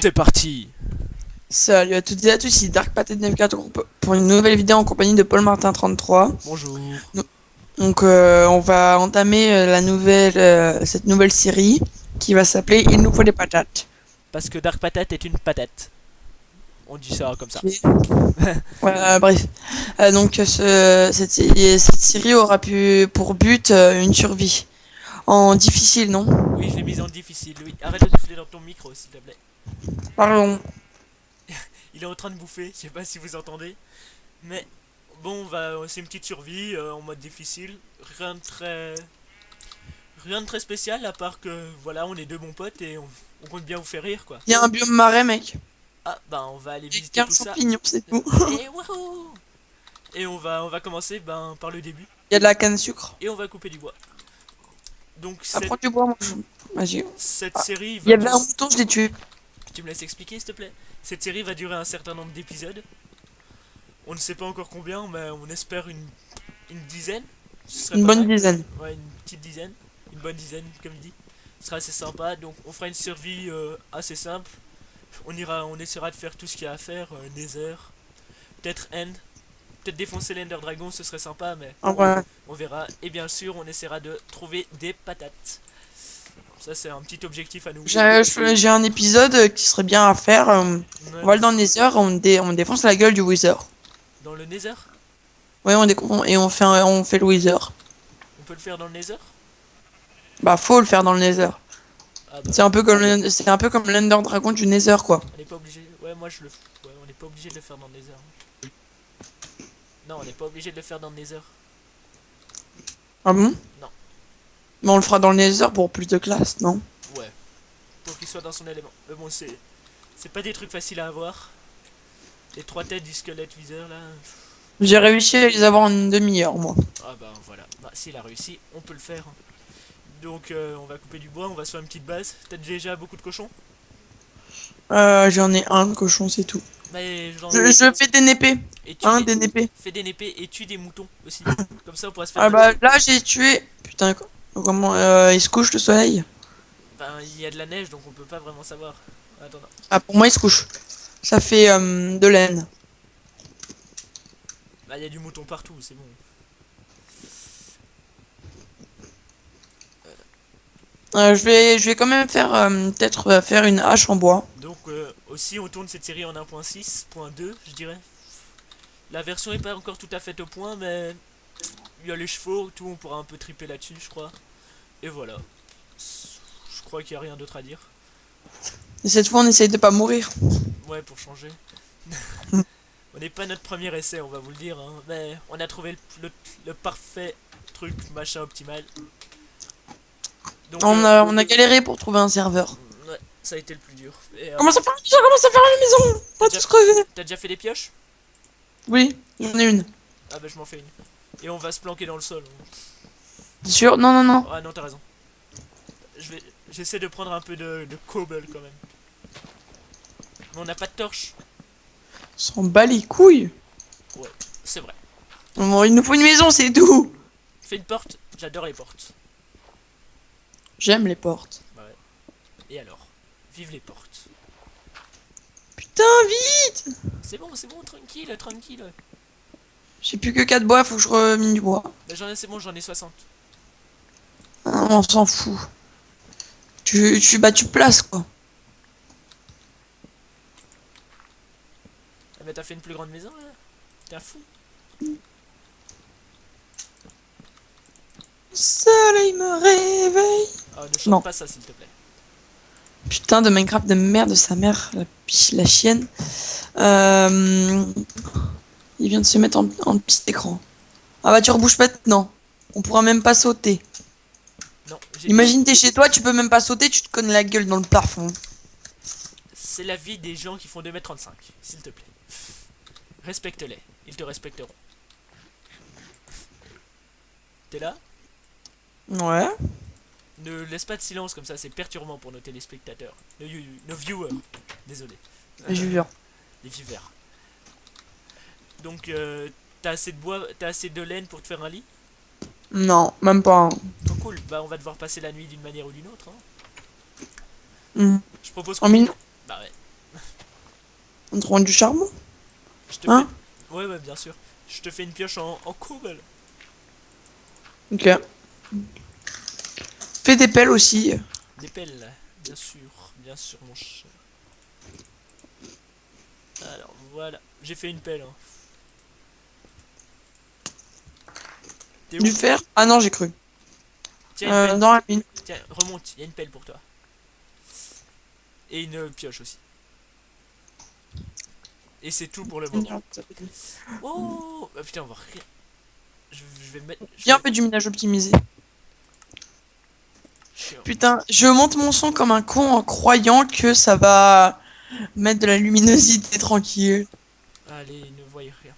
C'est parti. Salut à toutes et à tous, ici Dark Patate Navigator pour une nouvelle vidéo en compagnie de Paul Martin 33. Bonjour. Donc on va entamer cette nouvelle série qui va s'appeler Il nous faut des patates. Parce que Dark Patate est une patate. On dit ça comme ça. Ok. Bref. Cette série aura pour but une survie. En difficile, non? Oui, je l'ai mise en difficile. Oui, arrête de souffler dans ton micro, s'il te plaît. Pardon. Il est en train de bouffer, je sais pas si vous entendez. Mais bon, c'est une petite survie en mode difficile. Rien de très spécial, à part que voilà, on est deux bons potes et on compte bien vous faire rire, quoi. Il y a un biome marais, mec. Ah, bah on va aller Il y a visiter 15 tout ça. champignons, c'est tout. Et wouhou. Et on va commencer par le début. Il y a de la canne à sucre. Et on va couper du bois. Donc Apprends du bois, moi. Vas-y. cette Ah, série il y va avait durer... un mouton, je l'ai tué. Tu me laisses expliquer, s'il te plaît? Cette série va durer un certain nombre d'épisodes. On ne sait pas encore combien, mais on espère une dizaine. Ce serait Une pas bonne mal. dizaine. Ouais, une petite dizaine. Une bonne dizaine, comme il dit. Ce sera assez sympa. Donc on fera une survie assez simple. On essaiera de faire tout ce qu'il y a à faire. Nether, peut-être End. Peut-être défoncer l'Ender Dragon, ce serait sympa, mais Ah ouais. on verra. Et bien sûr, on essaiera de trouver des patates. Ça, c'est un petit objectif à nous. J'ai un épisode qui serait bien à faire. Ouais, On va aller dans le Nether, on défonce la gueule du Wither. dans le Nether. Ouais, et on fait le Wither. On peut le faire dans le Nether. Bah, faut le faire dans le Nether. Ah bah, C'est un peu comme l'Ender Dragon du Nether, quoi. on n'est pas obligé. Ouais, moi je le. Ouais, on n'est pas obligé de le faire dans le Nether. Non, on n'est pas obligé de le faire dans le Nether. Ah bon? Non. Mais on le fera dans le Nether pour plus de classe, non? Ouais. Pour qu'il soit dans son élément. Mais bon, c'est pas des trucs faciles à avoir. Les trois têtes du squelette Wither là. J'ai réussi à les avoir en une demi-heure, moi. Ah bah voilà. Bah s'il a réussi, on peut le faire. Donc on va couper du bois, on va se faire une petite base. T'as déjà beaucoup de cochons? J'en ai un de cochon, c'est tout. Mais genre. Je fais des népés. Et tue Un des. des népés. Fais des népés et tue des moutons aussi. Comme ça on pourra se faire Ah un. bah, là, j'ai tué. Putain, comment, il se couche le soleil? Ben il y a de la neige donc on peut pas vraiment savoir. Attends, non. Ah, pour moi, il se couche. Ça fait de laine. Bah il y a du mouton partout, c'est bon. Je vais quand même faire peut-être faire une hache en bois. Donc aussi on tourne cette série en 1.6.2 je dirais. La version est pas encore tout à fait au point mais il y a les chevaux, tout, on pourra un peu triper là-dessus je crois. Et voilà. Je crois qu'il n'y a rien d'autre à dire. Et cette fois, on essaye de pas mourir. Ouais pour changer. On n'est pas notre premier essai on va vous le dire hein, mais on a trouvé le parfait truc machin optimal. Donc On a galéré pour trouver un serveur. ouais, ça a été le plus dur. Et, Comment ça fait une maison? Comment ça faire une maison? On va tous crever. t'as déjà fait des pioches? Oui, j'en ai une. Ah bah je m'en fais une. Et on va se planquer dans le sol. T'es sûr? Non, non, non. Ah non t'as raison. J'essaie de prendre un peu de cobble quand même. Mais on n'a pas de torche. On s'en bat les couilles. Ouais, c'est vrai. Bon, il nous faut une maison, c'est tout. Fais une porte, j'adore les portes. J'aime les portes. Bah ouais. Et alors? Vive les portes. Putain, vite. C'est bon, tranquille, tranquille. J'ai plus que 4 bois, faut que je remine du bois. Bah c'est bon, j'en ai 60. Ah, on s'en fout. Bah, tu places, quoi. Ah bah t'as fait une plus grande maison là? T'es un fou. Le soleil me réveille. Ah ne chante Non. pas ça s'il te plaît. Putain de Minecraft de merde de sa mère, la chienne. Euh, Il vient de se mettre en petit écran. Ah bah tu rebouges pas maintenant. On pourra même pas sauter. Non, j'ai... Imagine t'es chez toi, tu peux même pas sauter, tu te cognes la gueule dans le plafond. C'est la vie des gens qui font 2,35 m, s'il te plaît. Respecte-les, ils te respecteront. T'es là? Ouais. Ne laisse pas de silence comme ça, c'est perturbant pour nos téléspectateurs. Nos viewers. Désolé. Je jure. Les viewers. Donc, t'as assez de bois, t'as assez de laine pour te faire un lit? Non, même pas. Trop cool. Bah, on va devoir passer la nuit d'une manière ou d'une autre. Hein. Hmm. Je propose En qu'on... mine. Bah ouais. On te rend du charbon? Je te fais... Hein? Ouais, ouais, bien sûr. Je te fais une pioche en cobble. Ok. Fais des pelles aussi. Des pelles, bien sûr, mon cher. Alors, voilà. J'ai fait une pelle, hein. T'es Du où? fer? Ah non, j'ai cru. Tiens, une pelle. Dans la mine. Tiens, remonte, il y a une pelle pour toi. Et une pioche aussi. Et c'est tout pour le moment. Oh ah, putain, on va rien. Je vais mettre. Je Bien vais. fait du minage optimisé. Chiant. Putain, je monte mon son comme un con en croyant que ça va mettre de la luminosité tranquille. Allez, ils ne voient rien.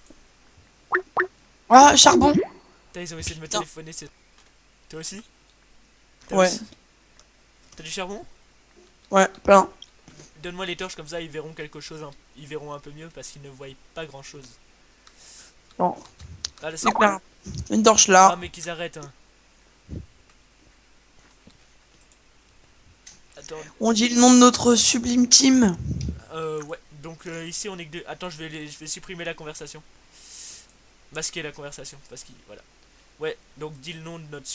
Ah, charbon! Putain, ils ont essayé de me Putain. téléphoner, c'est. Toi aussi? T'as Ouais, aussi. T'as du charbon? ouais, plein. Donne-moi les torches, comme ça ils verront quelque chose. Ils verront un peu mieux parce qu'ils ne voient pas grand chose. Bon, Ah, là c'est c'est bon. clair. Une torche Ah, là. mais qu'ils arrêtent, hein. Attends. On dit le nom de notre sublime team. Ouais. Donc ici on est que deux. Attends, je vais supprimer la conversation. Masquer la conversation. Parce qu'il. Voilà. Ouais, donc dis le nom de notre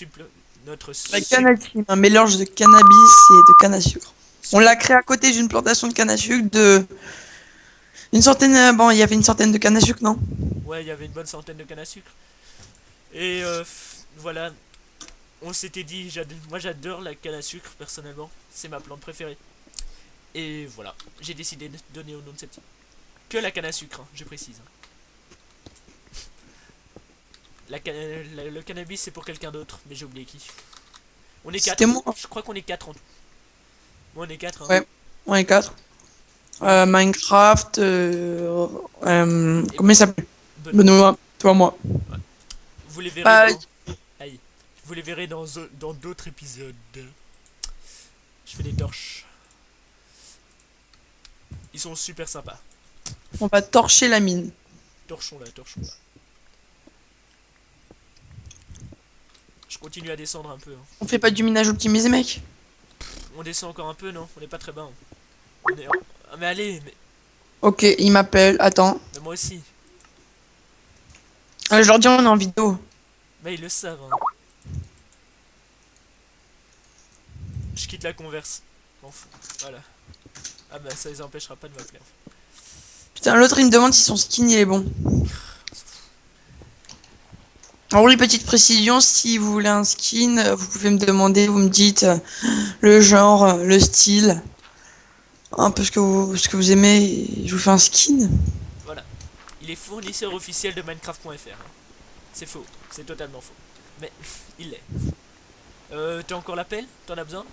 notre La canne à sucre, un mélange de cannabis et de canne à sucre. On l'a super. créé à côté d'une plantation de canne à sucre de une centaine. Bon, il y avait une centaine de canne à sucre, non? Ouais, il y avait une bonne centaine de cannes à sucre. Et voilà, on s'était dit, moi j'adore la canne à sucre personnellement, c'est ma plante préférée. Et voilà, j'ai décidé de donner au nom de cette que la canne à sucre, hein, je précise. Le cannabis c'est pour quelqu'un d'autre, mais j'ai oublié qui. On est C'était 4. moi. Je crois qu'on est 4 en tout. Moi on est 4, hein. Ouais, on est quatre. Oui. Minecraft. Et Comment il s'appelle? Benoît. Benoît, toi, moi. Ouais. Vous les verrez Bah, dans. Aïe. Vous les verrez dans d'autres épisodes. Je fais des torches. Ils sont super sympas. on va torcher la mine. Torchons là, torchons là. Je continue à descendre un peu, hein. On fait pas du minage optimisé, mec? On descend encore un peu, non? On n'est pas très bas, hein. On est... Ah, mais allez, Ok, il m'appelle. Attends. mais moi aussi. Je leur dis on est en vidéo. Mais ils le savent, hein. Je quitte la converse. M'en fous. Voilà. Ah bah ça les empêchera pas de m'appeler, en fait. Putain, l'autre il me demande si son skin il est bon. Alors oui, petite précision, si vous voulez un skin, vous pouvez me demander, vous me dites le genre, le style, un peu ce que vous aimez, et je vous fais un skin. Voilà. Il est fournisseur officiel de Minecraft.fr, hein. C'est faux. C'est totalement faux. Mais il l'est. T'as encore la pelle? T'en as besoin?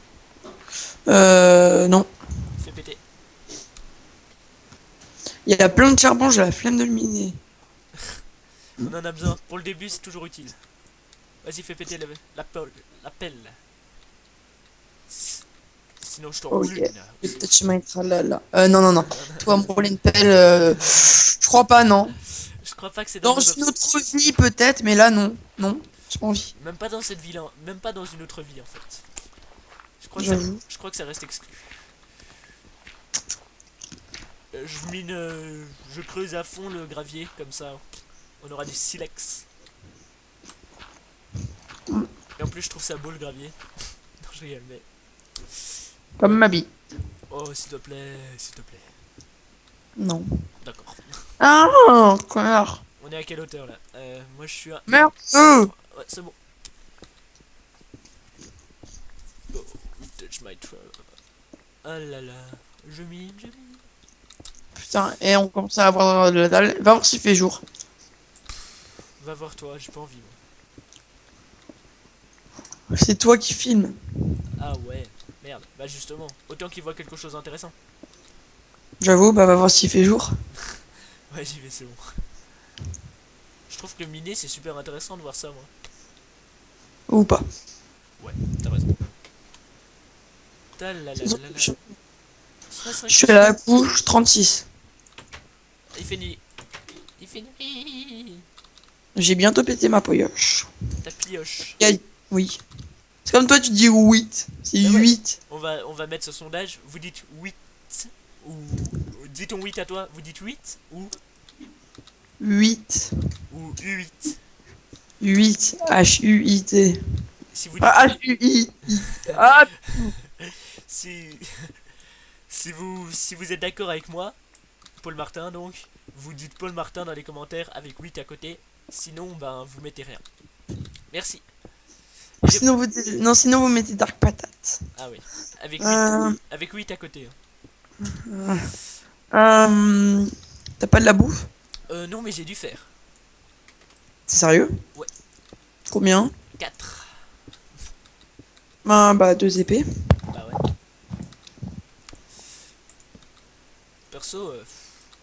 Non. Fais péter. Il y a plein de charbon, j'ai la flemme de le miner. On en a besoin. Pour le début, c'est toujours utile. Vas-y, fais péter la pelle. Sinon, je t'en Ok. roule une. Peut-être je mettrai là, là. Non, non, non. Toi, me rouler une pelle, je crois pas, non. Je crois pas que c'est dans Dans vos une options. autre vie, peut-être, mais là, non. Non, j'ai pas envie. Même pas dans cette ville, même pas dans une autre vie en fait. J'avoue. Je crois que ça reste exclu. Je mine, je creuse à fond le gravier, comme ça on aura du silex. Et en plus je trouve ça beau le gravier. Non je rigole mais... Comme Ouais. ma vie. Oh s'il te plaît, s'il te plaît. Non. D'accord. Ah, connard. On est à quelle hauteur là? Moi je suis à... Merde. Ouais c'est bon. Oh, touch my trap. Ah là là. Je mine, je mine. Putain, et on commence à avoir de la dalle. Va voir s'il fait jour. Va voir toi, j'ai pas envie moi. C'est toi qui filmes. Ah ouais, merde. Bah justement, autant qu'il voit quelque chose d'intéressant. J'avoue, bah va voir s'il fait jour. Ouais, j'y vais, c'est bon. Je trouve que miner, c'est super intéressant de voir ça, moi. Ou pas. Ouais, t'as raison. Je 65. suis à la couche 36. Il fait nuit. Il fait nuit. J'ai bientôt pété ma poyoche. Ta pioche. Oui. C'est comme toi, tu dis 8. C'est Bah ouais. 8. On va mettre ce sondage. Vous dites 8 ou dis ton 8 à toi. Vous dites 8 8. ou U8. 8. H-U-I-T. Si vous dites Ah, H-U-I. Ah, si si vous êtes d'accord avec moi, Paul Martin donc, vous dites Paul Martin dans les commentaires avec 8 à côté. Sinon, ben vous mettez rien. Merci. Et j'ai- sinon vous dites... Non, sinon vous mettez Dark Patate. Ah oui, Euh, avec 8 à côté. T'as pas de la bouffe? Non mais j'ai dû faire. C'est sérieux? Ouais, Combien? 4. Ah, bah, 2 épées. Bah ouais. Perso,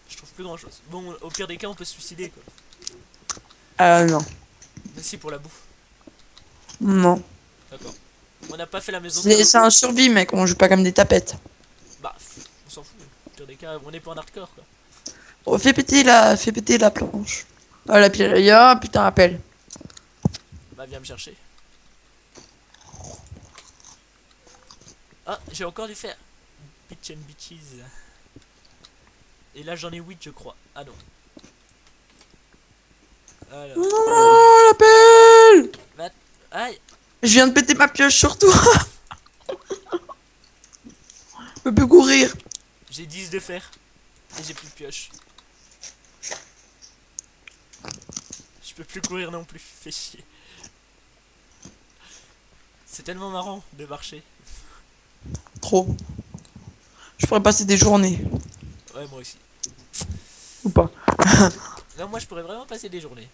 je trouve plus grand chose. Bon, au pire des cas, on peut se suicider quoi. Non. Mais si pour la bouffe. Non. D'accord. On n'a pas fait la maison C'est un survie, mec. On joue pas comme des tapettes. Bah, on s'en fout. Au pire des cas, on est pas en hardcore quoi. Oh, fais péter la planche. Ah, la pile. Ah, putain, appel. Bah, viens me chercher. Ah, j'ai encore dû faire. Bitch and bitches. Et là, j'en ai 8, je crois. Ah non. Alors. Non, l'appel! Aïe! Je viens de péter ma pioche sur toi. Je peux plus courir. J'ai 10 de fer. Et j'ai plus de pioche. Je peux plus courir non plus. Fais chier. C'est tellement marrant de marcher. Trop. Je pourrais passer des journées. Ouais, moi aussi. Ou pas. Non, moi je pourrais vraiment passer des journées.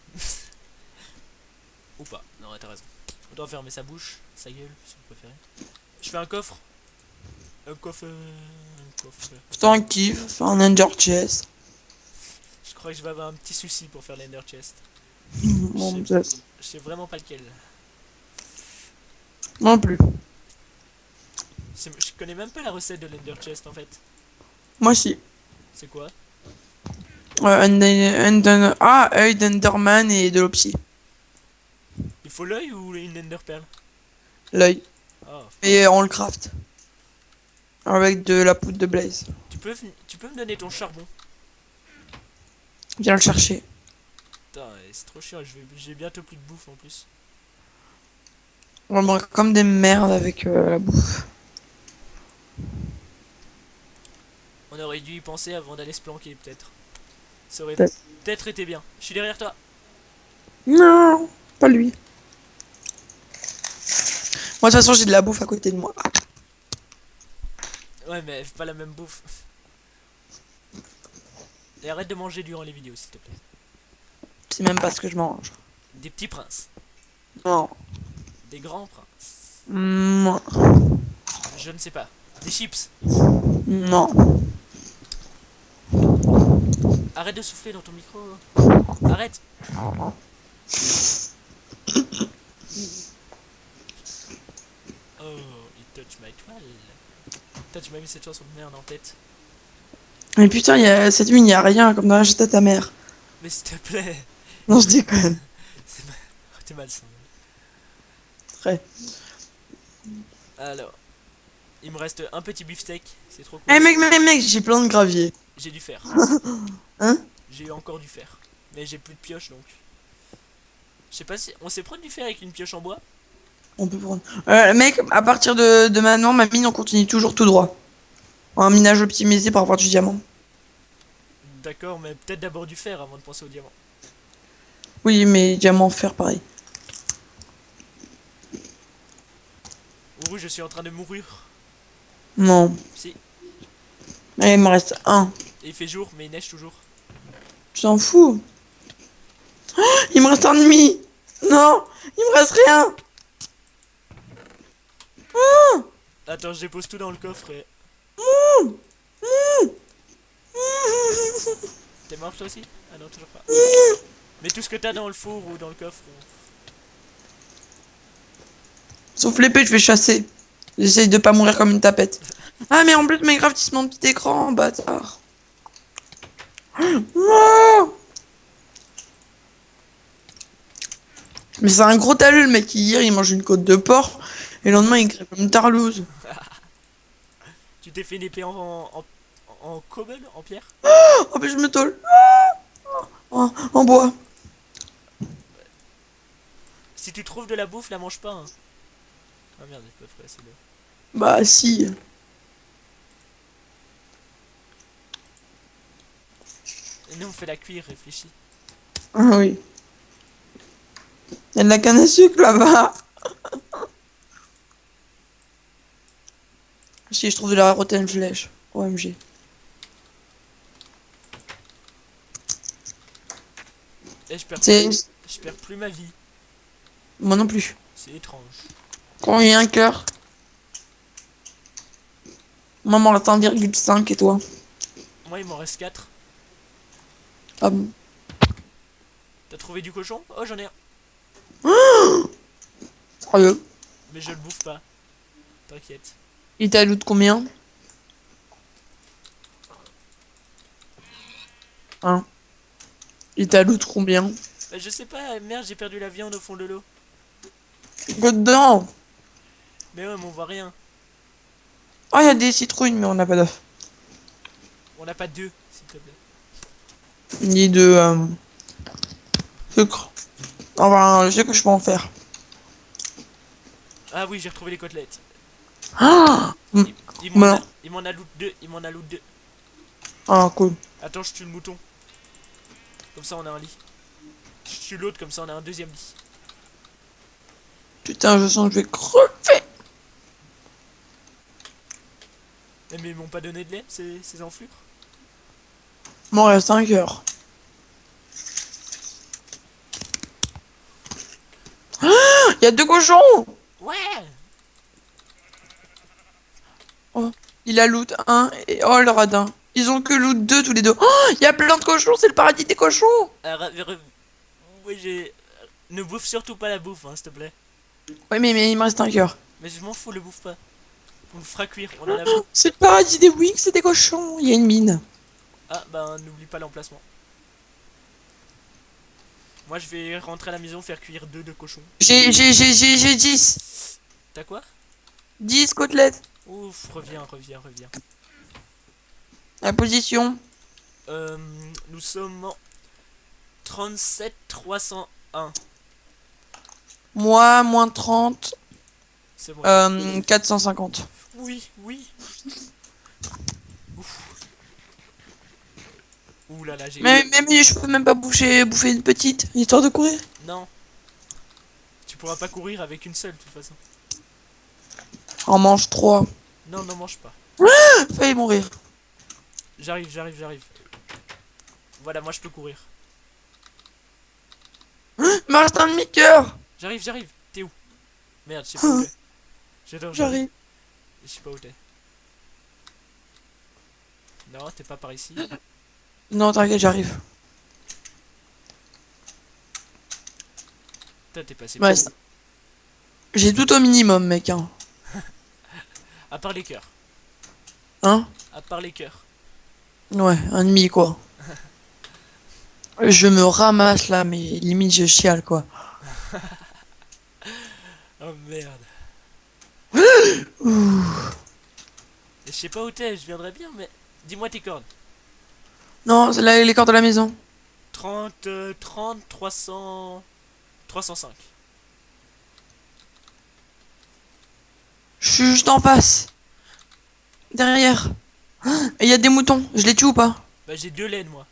Ou pas. Non, ouais, t'as raison. On doit fermer sa bouche, sa gueule, si vous préférez. Je fais un coffre. Un coffre. Un coffre. Putain, active. Fais un Ender Chest. Je crois que je vais avoir un petit souci pour faire l'Ender Chest. Bon, Je sais vraiment pas lequel. non plus. Je connais même pas la recette de l'Ender Chest en fait. Moi, si. C'est quoi? Œil d'Enderman et de l'Opsie. Il faut l'œil ou une Ender Pearl? L'œil. Oh. Et on le craft. Avec de la poudre de Blaze. Tu peux me donner ton charbon? Viens le chercher. Putain, c'est trop chiant, j'ai bientôt plus de bouffe en plus. On va mourir comme des merdes avec la bouffe. On aurait dû y penser avant d'aller se planquer peut-être. Ça aurait Peut-être. peut-être été bien. Je suis derrière toi. Non, pas lui. Moi, de toute façon, j'ai de la bouffe à côté de moi. Ouais, mais pas la même bouffe. Et arrête de manger durant les vidéos s'il te plaît. C'est même pas ce que je mange. Des petits princes. Non. Des grands princes. Non. Je ne sais pas. Des chips. Non. Arrête de souffler dans ton micro. Arrête. Oh, il touch my toile. Putain, tu m'as mis cette chanson de merde en tête. Mais putain, cette nuit, il y a rien, comme dans la à ta mère. Mais s'il te plaît. Non, je déconne. T'es malsain. Très. Alors. Il me reste un petit beefsteak. C'est trop Eh cool. mec, j'ai plein de gravier. J'ai du fer. Hein? J'ai encore du fer. Mais j'ai plus de pioche donc. Je sais pas si. On sait prendre du fer avec une pioche en bois? On peut prendre. Mec, à partir de maintenant, ma mine, on continue toujours tout droit. Un minage optimisé pour avoir du diamant. D'accord, mais peut-être d'abord du fer avant de penser au diamant. Oui, mais diamant, fer, pareil. Ouh, je suis en train de mourir. Non. Si. Allez, il me reste un. Et il fait jour, mais il neige toujours. Tu t'en fous? Il me reste un demi. Non, il me reste rien. Attends, je dépose tout dans le coffre et. T'es mort toi aussi? Ah non, toujours pas. Mais tout ce que t'as dans le four ou dans le coffre. Sauf l'épée, je vais chasser. J'essaye de pas mourir comme une tapette. Ah, mais en plus, Minecraft, il se met en petit écran, bâtard. Non. Mais c'est un gros talus, le mec. Hier, il mange une côte de porc. Et le lendemain, il crève comme une tarlouse. Tu t'es fait une épée en en cobble, en pierre? Oh, mais je me tôle. En bois. Si tu trouves de la bouffe, la mange pas. Hein. Ah merde, j'ai pas fait assez de... Bah, si. Et nous on fait la cuire, réfléchis. Ah oui. Il y a de la canne à sucre là-bas. Si je trouve de la rotten flèche. OMG. Et C'est... je perds plus ma vie. Moi non plus. C'est étrange. Combien cœur? Maman, reste 1,5 et toi? Moi il m'en reste 4. Ah bon? T'as trouvé du cochon? Oh j'en ai un. Sérieux? Mais je le bouffe pas. T'inquiète. Il t'a loot combien? Hein? Il t'a loot combien? Bah, je sais pas, merde j'ai perdu la viande au fond de l'eau. Go dedans! Mais ouais mais on voit rien. Oh, il y a des citrouilles, mais on n'a pas d'œufs. On n'a pas deux, s'il te plaît. Ni de sucre. Enfin, je sais que je peux en faire. Ah oui j'ai retrouvé les côtelettes. Ah! Bah, Il m'en a loot deux, il m'en a loot deux. ah, cool. Attends je tue le mouton. Comme ça on a un lit. Je tue l'autre comme ça on a un deuxième lit. Putain, je sens que je vais crever. Eh, mais ils m'ont pas donné de lait ces enflures. M'en reste 5 heures. Il y a 2 cochons! Ouais. Oh, il a loot un et oh le radin. Ils ont que loot 2 tous les deux. Oh, il y a plein de cochons, c'est le paradis des cochons! Oui j'ai... Ne bouffe surtout pas la bouffe hein s'il te plaît. Ouais, mais il me reste 5 heures. Mais je m'en fous le bouffe pas. On le fera cuire, on en a besoin. C'est le paradis des wings, c'est des cochons. Il y a une mine. Ah bah n'oublie pas l'emplacement. Moi je vais rentrer à la maison faire cuire deux de cochons. J'ai 10. T'as quoi? 10 côtelettes. Ouf, reviens. La position. Nous sommes en 37 301. Moi, moins 30. C'est bon. 450. Oui. Ouf. Ouh là là, j'ai... Mais je peux même pas bouffer une petite, histoire de courir. Non. Tu pourras pas courir avec une seule de toute façon. On mange 3. Non, n'en mange pas. Failli mourir. J'arrive. Voilà, moi je peux courir. Il me reste un demi-cœur. J'arrive. T'es où? Merde, je sais pas où t'es. J'arrive. Je sais pas où t'es. Non, t'es pas par ici. Non, t'inquiète, j'arrive. Toi, t'es passé. Ouais, j'ai tout au minimum, mec. Hein. À part les cœurs. Hein? À part les cœurs. Ouais, un demi, quoi. Je me ramasse là, mais limite je chiale, quoi. Oh merde. Ouh. Je sais pas où t'es, je viendrais bien, mais... Dis-moi tes cordes. Non, c'est là les cordes de la maison. 30, 300... 305. Je suis juste en face. Derrière. Et il y a des moutons. Je les tue ou pas? Bah j'ai deux laines, moi.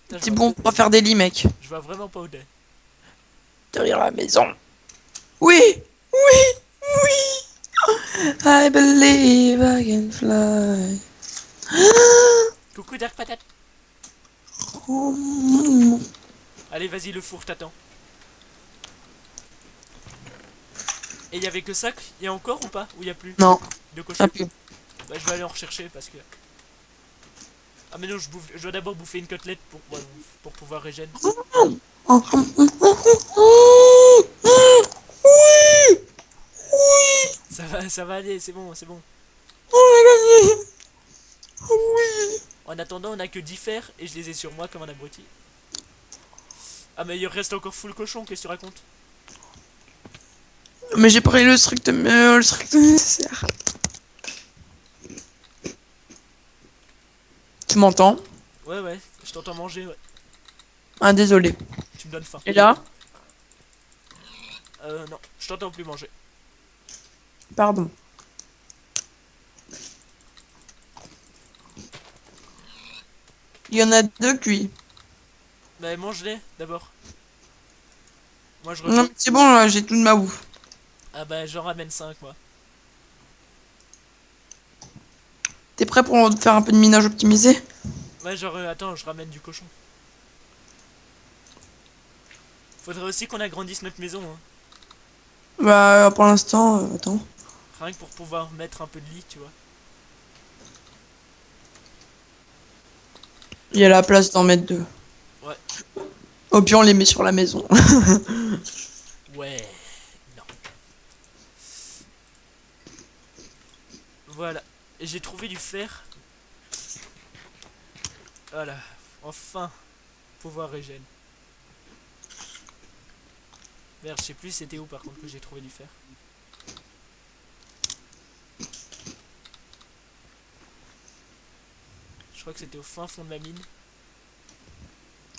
Putain, C'est bon, on va faire des lits, mec. Je vois vraiment pas où t'es. Derrière la maison. Oui! I believe I can fly. Coucou Dark Patate. Oh. Allez, vas-y, le four, je t'attends. Et il y avait que ça, il y a encore ou pas? Ou il y a plus? Non, De cochon? ça pue. Bah je vais aller en rechercher parce que... Ah mais non, je dois d'abord bouffer une côtelette pour pouvoir régénérer. Oui! Oui! Ça va aller, c'est bon. On a gagné! Oui! En attendant, on a que 10 fers et je les ai sur moi comme un abruti. Ah mais il reste encore full cochon, qu'est-ce que tu racontes? Mais j'ai pris le strict nécessaire. Tu m'entends? Ouais, ouais, je t'entends manger, ouais. Ah, désolé. Tu me donnes faim. Et là? Non, je t'entends plus manger. Pardon. Il y en a deux cuits. Mais mange-les, d'abord. Moi, je Non, reviens. mais c'est bon, là, j'ai toute ma bouffe. Ah bah, j'en ramène 5 moi. T'es prêt pour faire un peu de minage optimisé? Ouais, genre, attends, je ramène du cochon. Faudrait aussi qu'on agrandisse notre maison, hein. Bah, pour l'instant, attends. Rien que pour pouvoir mettre un peu de lit, tu vois. Il y a la place d'en mettre deux. Ouais. Au pire, on les met sur la maison. Ouais. Non. Voilà. Et j'ai trouvé du fer. Voilà. Enfin. Pouvoir régène. Merde, je sais plus c'était où par contre que j'ai trouvé du fer. Je crois que c'était au fin fond de la mine.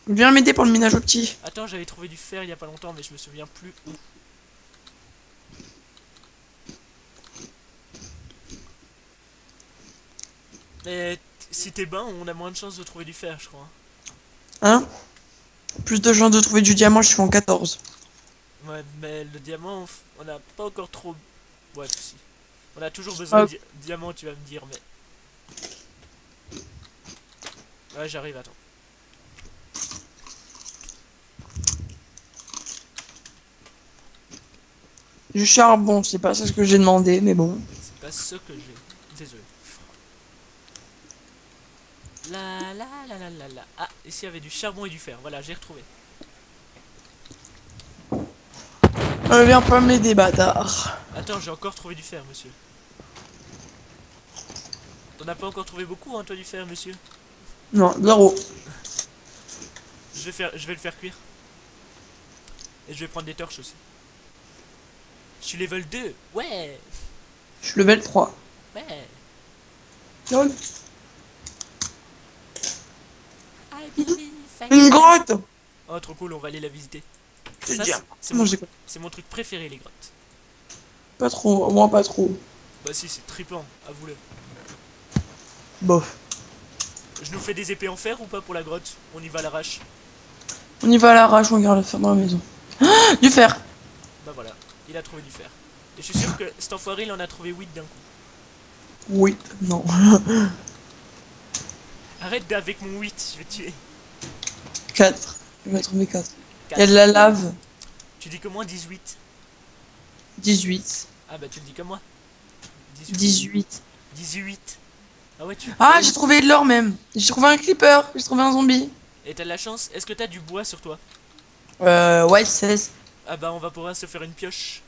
Viens m'aider pour le minage opti. Attends, j'avais trouvé du fer il y a pas longtemps, mais je me souviens plus où. Mais si t'es ben, on a moins de chances de trouver du fer, je crois. Hein? Plus de chances de trouver du diamant, je suis en 14. Ouais, mais le diamant, on n'a pas encore trop. Bref, si. On a toujours besoin Ah, de diamant, tu vas me dire, mais. Ouais, j'arrive, attends. du charbon, c'est pas ça ce que j'ai demandé, mais bon. C'est pas ce que j'ai. Désolé. La la la la la la. Ah, ici il y avait du charbon et du fer. Voilà, j'ai retrouvé. Viens pas m'aider, bâtard. Attends, j'ai encore trouvé du fer, monsieur. T'en as pas encore trouvé beaucoup, hein, toi, du fer, monsieur? Non, zéro. Je vais le faire cuire. Et je vais prendre des torches aussi. Je suis level 2. Ouais. Je suis level 3. Ouais. Lol. I believe I Une can. grotte! Oh, trop cool, on va aller la visiter. C'est Ça, dire. c'est Non, j'ai mon truc préféré, les grottes. pas trop, moi pas trop. Bah si, c'est trippant, avoue-le. Bof. Je nous fais des épées en fer ou pas pour la grotte? On y va à l'arrache. On y va à l'arrache, on garde le fer dans la maison. Ah, du fer! Bah voilà, il a trouvé du fer. Et je suis sûr que cet enfoiré, il en a trouvé 8 d'un coup. Oui, non. Arrête avec mon 8, je vais te tuer. 4. Je vais trouver 4. Il y a 4. de la lave. Tu dis que moi 18. 18. Ah bah tu le dis comme moi. 18. 18. 18. Ah ouais, tu... Ah, j'ai trouvé de l'or même. J'ai trouvé un creeper. J'ai trouvé un zombie. Et t'as de la chance, est-ce que t'as du bois sur toi? Ouais, 16. Ah bah on va pouvoir se faire une pioche.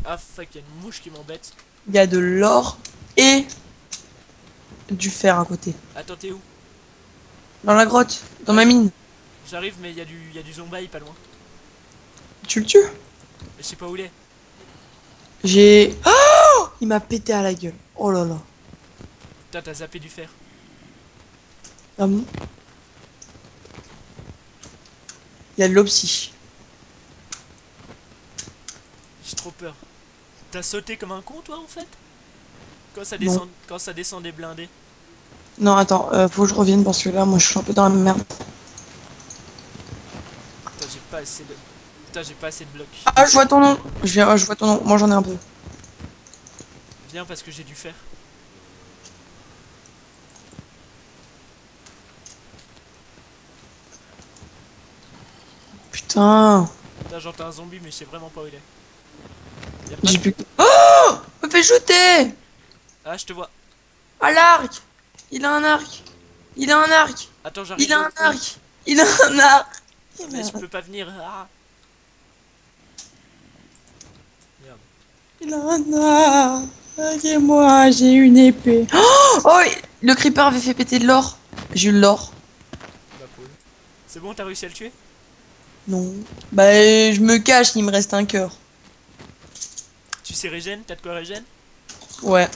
Ah fuck, y'a une mouche qui m'embête. Il y a de l'or et du fer à côté. Attends, t'es où? Dans la grotte, dans Ouais, ma mine. j'arrive, mais y a du zombie pas loin. Tu le tues? Mais je sais pas où il est. J'ai... Oh, il m'a pété à la gueule. Oh là là. Putain, t'as zappé du fer. Ah bon? Il y a de l'opsie. J'ai trop peur. T'as sauté comme un con toi en fait? Non. Quand ça descend des blindés. Non, attends, faut que je revienne parce que là, moi, je suis un peu dans la merde. Putain, j'ai pas assez de. Putain, j'ai pas assez de blocs. Ah, je vois ton nom. Je vois ton nom. Moi, j'en ai un peu. Viens parce que j'ai du fer. Putain. Putain, j'entends un zombie, mais je sais vraiment pas où il est. Y a pas J'ai de... plus... Oh, me fait shooter. Ah, je te vois. À l'arc. Il a un arc. Il a un arc. Attends, Il j'arrive. a un arc. Il a un arc. Mais je peux pas venir. Ah. Merde. Il a un arc. Et moi, j'ai une épée. Oh, oh, le creeper avait fait péter de l'or. J'ai eu de l'or. Bah cool. C'est bon, t'as réussi à le tuer? Non. Bah, je me cache, il me reste un cœur. Tu sais régène? T'as de quoi régène? Ouais.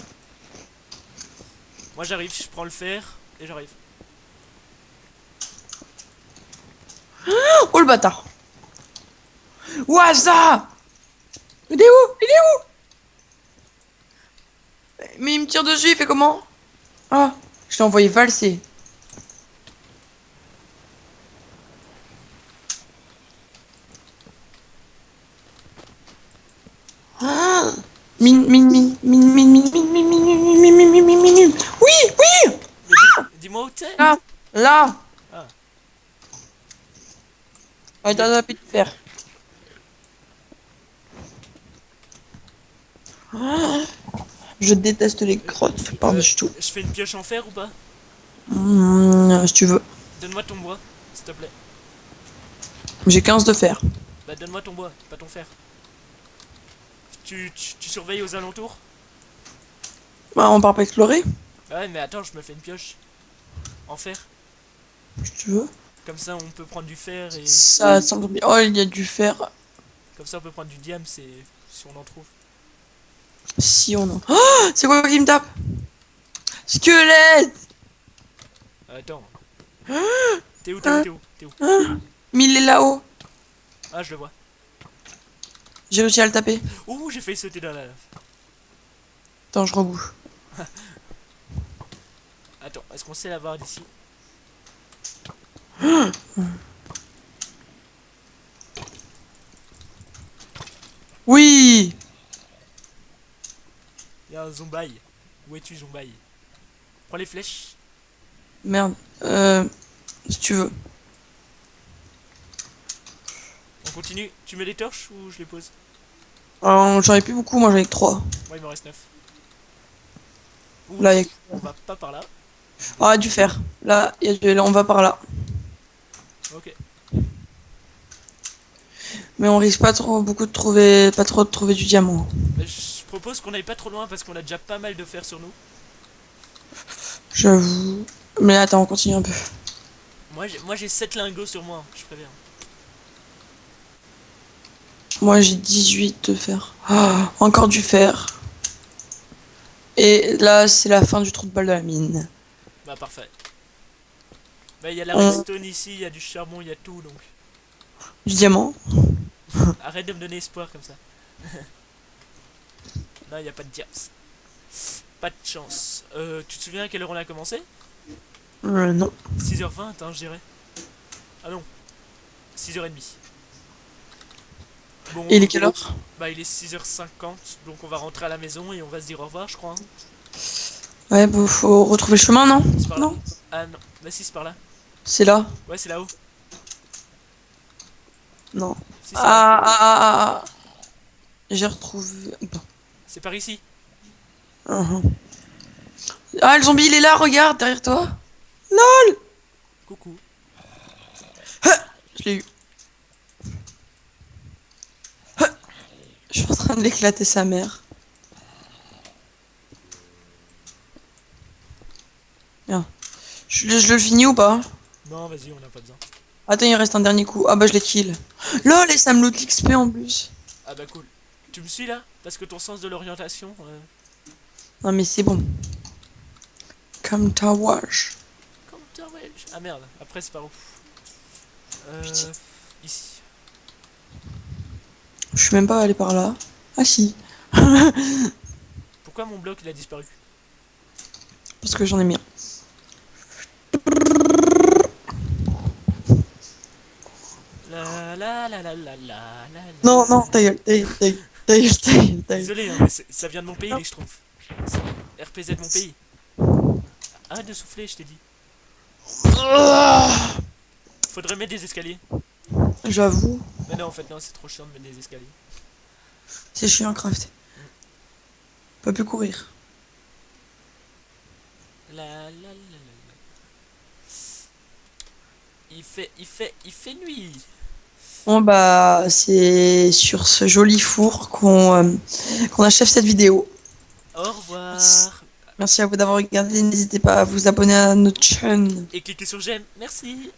Moi j'arrive, je prends le fer et j'arrive. Oh le bâtard. Ouah ça. Il est où? Il est où? Mais il me tire dessus, il fait comment? Ah, je l'ai envoyé valser. Ah, mine, mine, mine, mine, mine, mine, mine, mine, mine, mine, mine, mine, mine, mine, mine, mine. Oui, oui. Mais dis-moi où t'es. Là, là. Ah, Ah, y a- t'as tapé de fer. Ah, je déteste les crottes par-dessus tout. je fais une pioche en fer ou pas? Si tu veux. Donne-moi ton bois, s'il te plaît. J'ai 15 de fer. Bah donne-moi ton bois, pas ton fer. Tu surveilles aux alentours? Bah, on part pas explorer, Ouais, mais attends, je me fais une pioche en fer. si tu veux. Comme ça, on peut prendre du fer et Ça semble bien. Oh, il y a du fer. comme ça, on peut prendre du diam, si on en trouve. Si on a. Oh, c'est quoi qui me tape? Squelette. Attends. T'es où? T'es où? T'es où? T'es où? Mais il est là-haut. Ah, je le vois. J'ai réussi à le taper. Ouh, j'ai failli sauter dans la lave. Attends, je rebouche. Attends, est-ce qu'on sait l'avoir d'ici? Oui. Y'a un zombaille. Où es-tu, zombaille? Prends les flèches. Merde. Si tu veux. On continue. Tu mets les torches ou je les pose? J'en ai plus beaucoup, moi j'en ai que 3. Moi, il me reste 9. Là, Ouh, on va pas par là. Ah, du fer. Là, là, on va par là. Ok. Mais on risque pas trop, beaucoup de trouver, pas trop de trouver du diamant. Bah, je propose qu'on aille pas trop loin parce qu'on a déjà pas mal de fer sur nous. J'avoue. Mais attends, on continue un peu. Moi j'ai 7 lingots sur moi, je préviens. Moi j'ai 18 de fer. Ah, encore du fer. Et là, c'est la fin du trou de balle de la mine. Bah parfait. Bah il y a la On- redstone ici, il y a du charbon, il y a tout donc. Du diamant. Arrête de me donner espoir comme ça. Non, il y a pas de diams. Pas de chance. Tu te souviens à quelle heure on a commencé? Non. 6h20, hein, je dirais. Ah non. 6h30. Bon, Et il est quelle heure? bah il est 6h50, donc on va rentrer à la maison et on va se dire au revoir, je crois. Hein. Ouais, bah, faut retrouver le chemin, non? C'est par là? Non. Ah non, bah si, c'est par là. C'est là? Ouais, c'est là-haut. Non. Si, c'est là. J'ai retrouvé. Bon. C'est par ici. Uhum. Ah, le zombie, il est là, regarde, derrière toi. Coucou. Je l'ai eu. Je suis en train de l'éclater sa mère. Bien. Je le finis ou pas? Non, vas-y, on n'a pas besoin. Attends, il reste un dernier coup. Ah bah je l'ai kill. LOL, et ça me loot l'XP en plus. Ah bah cool. Tu me suis là? Parce que ton sens de l'orientation... Non mais c'est bon. Comme ta wash. Comme ta wedge. Ah merde, après c'est par où? Putain. Ici. Je suis même pas allé par là. Ah si. Pourquoi mon bloc il a disparu? Parce que j'en ai mis un. La la la la la la la. Non, non, ta gueule, ta gueule, ta gueule, ta gueule, ta gueule, ta gueule. Désolé, hein, mais ça vient de mon pays les schtroumpfs. C'est RPZ mon pays. Arrête de souffler, je t'ai dit. Ah, Faudrait mettre des escaliers. j'avoue, Mais non, en fait, non, c'est trop chiant de mettre des escaliers. c'est chiant craft. Pas plus courir. La la la la la. Il fait nuit. Bon bah c'est sur ce joli four qu'on achève cette vidéo. Au revoir. Merci à vous d'avoir regardé. N'hésitez pas à vous abonner à notre chaîne. Et cliquez sur j'aime. Merci.